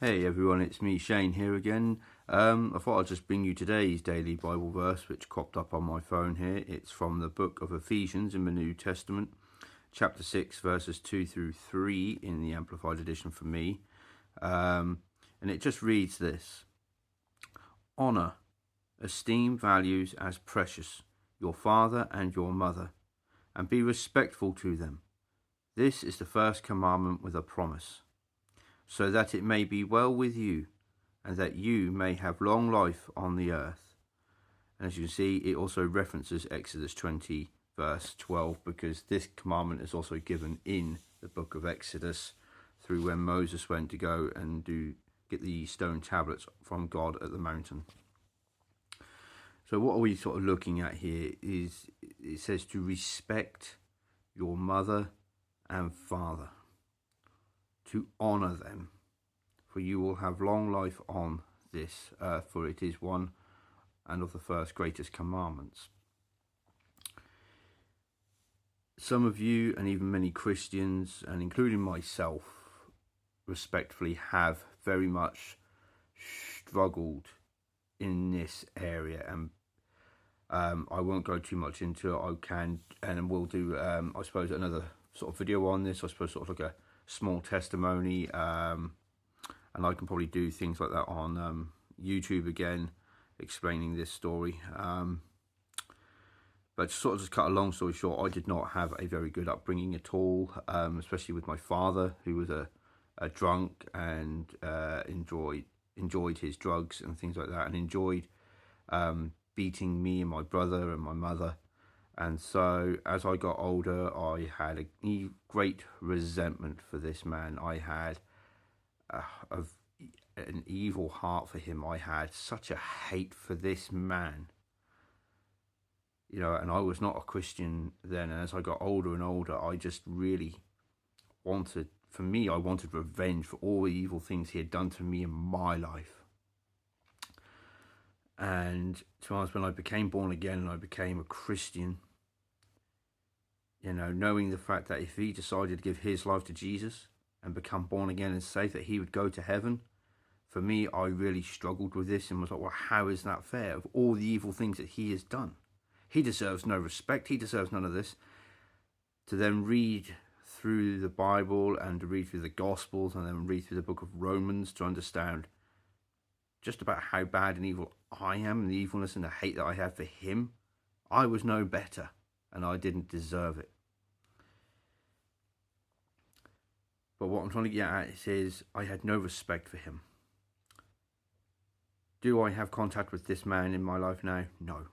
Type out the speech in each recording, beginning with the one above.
Hey everyone, it's me Shane here again. I thought I'd just bring you today's daily Bible verse which cropped up on my phone here. It's from the book of Ephesians in the New Testament, chapter 6 verses 2 through 3 in the Amplified Edition for me. And it just reads this: Honour, esteem, values as precious your father and your mother, and be respectful to them. This is the first commandment with a promise, so that it may be well with you, and that you may have long life on the earth. And as you can see, it also references Exodus 20, verse 12, because this commandment is also given in the book of Exodus through when Moses went to go and get the stone tablets from God at the mountain. So what are we sort of looking at here is it says to respect your mother and father, to honour them, for you will have long life on this earth, for it is one and of the first greatest commandments. Some of you, and even many Christians, and including myself, respectfully have very much struggled in this area, and I won't go too much into it. I can and will do I suppose another sort of video on this, I suppose sort of like a small testimony, and I can probably do things like that on YouTube again, explaining this story. But to just cut a long story short, I did not have a very good upbringing at all, especially with my father, who was a drunk and enjoyed his drugs and things like that, and enjoyed beating me and my brother and my mother. And so as I got older, I had a great resentment for this man. I had an evil heart for him. I had such a hate for this man, and I was not a Christian then. And as I got older and older, I just really wanted revenge for all the evil things he had done to me in my life. And to be honest, when I became born again and I became a Christian, knowing the fact that if he decided to give his life to Jesus and become born again and saved, that he would go to heaven, for me, I really struggled with this and was like, well, how is that fair? Of all the evil things that he has done, he deserves no respect. He deserves none of this. To then read through the Bible and to read through the Gospels and then read through the book of Romans to understand just about how bad and evil I am and the evilness and the hate that I have for him, I was no better and I didn't deserve it. But what I'm trying to get at is I had no respect for him. Do I have contact with this man in my life now? No.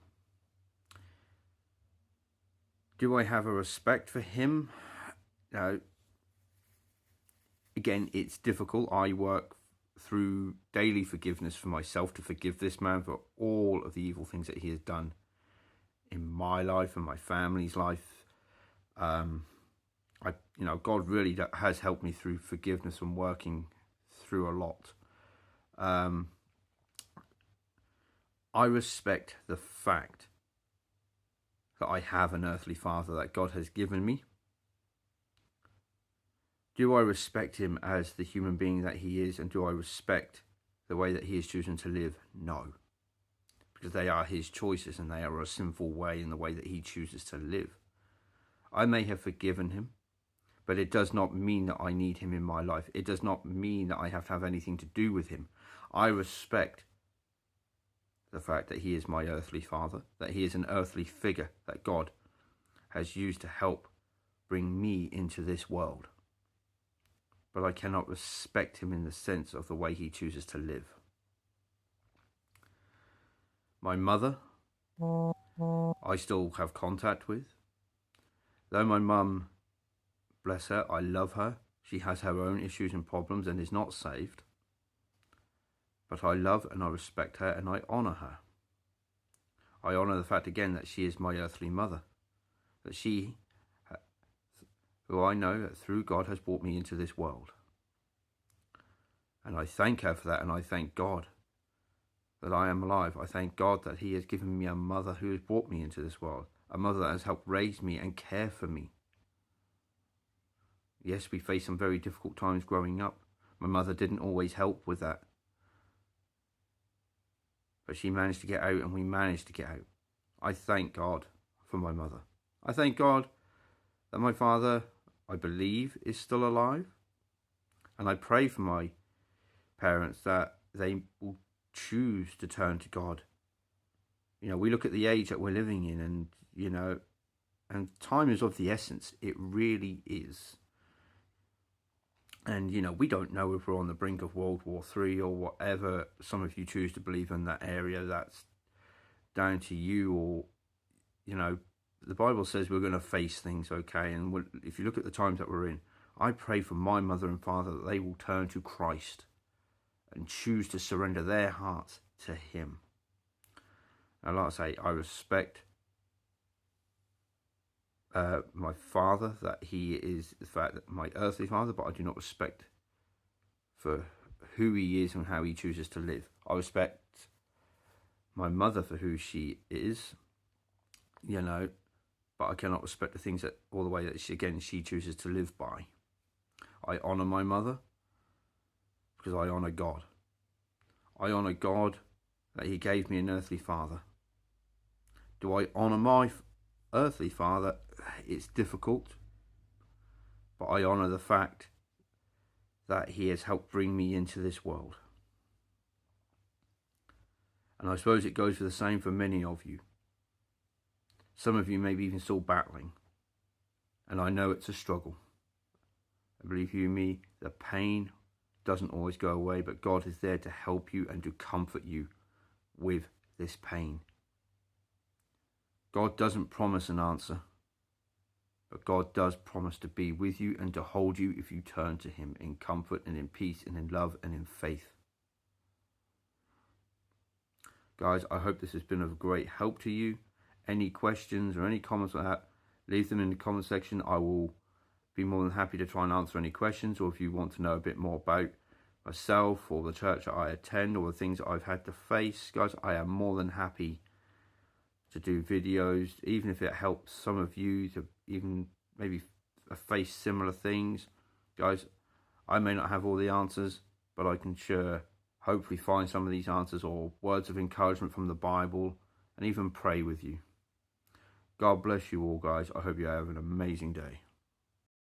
Do I have a respect for him? No. Again, it's difficult. I work through daily forgiveness for myself to forgive this man for all of the evil things that he has done in my life and my family's life. God really has helped me through forgiveness and working through a lot. I respect the fact that I have an earthly father that God has given me. Do I respect him as the human being that he is, and do I respect the way that he has chosen to live? No. Because they are his choices and they are a sinful way in the way that he chooses to live. I may have forgiven him, but it does not mean that I need him in my life. It does not mean that I have to have anything to do with him. I respect the fact that he is my earthly father, that he is an earthly figure that God has used to help bring me into this world. But I cannot respect him in the sense of the way he chooses to live. My mother, I still have contact with. Though my mum, bless her, I love her. She has her own issues and problems and is not saved. But I love and I respect her and I honour her. I honour the fact again that she is my earthly mother. That she, who I know that through God has brought me into this world. And I thank her for that, and I thank God that I am alive. I thank God that he has given me a mother who has brought me into this world. A mother that has helped raise me and care for me. Yes, we faced some very difficult times growing up. My mother didn't always help with that, but she managed to get out, and we managed to get out. I thank God for my mother. I thank God that my father, I believe, is still alive. And I pray for my parents that they will choose to turn to God. You know, we look at the age that we're living in, and, you know, and time is of the essence. It really is. And, you know, we don't know if we're on the brink of World War III or whatever some of you choose to believe in that area. That's down to you. Or, you know, the Bible says we're going to face things, okay? And if you look at the times that we're in, I pray for my mother and father that they will turn to Christ and choose to surrender their hearts to him. And like I say, I respect my father, that he is the fact that my earthly father, but I do not respect for who he is and how he chooses to live. I respect my mother for who she is, you know, but I cannot respect the things that all the way that she chooses to live by. I honour my mother because I honour God. I honour God that he gave me an earthly father. Do I honour my earthly father? It's difficult, but I honour the fact that he has helped bring me into this world. And I suppose it goes for the same for many of you. Some of you may be even still battling, and I know it's a struggle. I believe you and me, the pain doesn't always go away, but God is there to help you and to comfort you with this pain. God doesn't promise an answer, but God does promise to be with you and to hold you if you turn to him in comfort and in peace and in love and in faith. Guys, I hope this has been of great help to you. Any questions or any comments like that, leave them in the comment section. I will be more than happy to try and answer any questions, or if you want to know a bit more about myself or the church that I attend or the things that I've had to face, guys, I am more than happy to do videos, even if it helps some of you to even maybe face similar things. Guys, I may not have all the answers, but I can sure hopefully find some of these answers or words of encouragement from the Bible and even pray with you. God bless you all, guys. I hope you have an amazing day.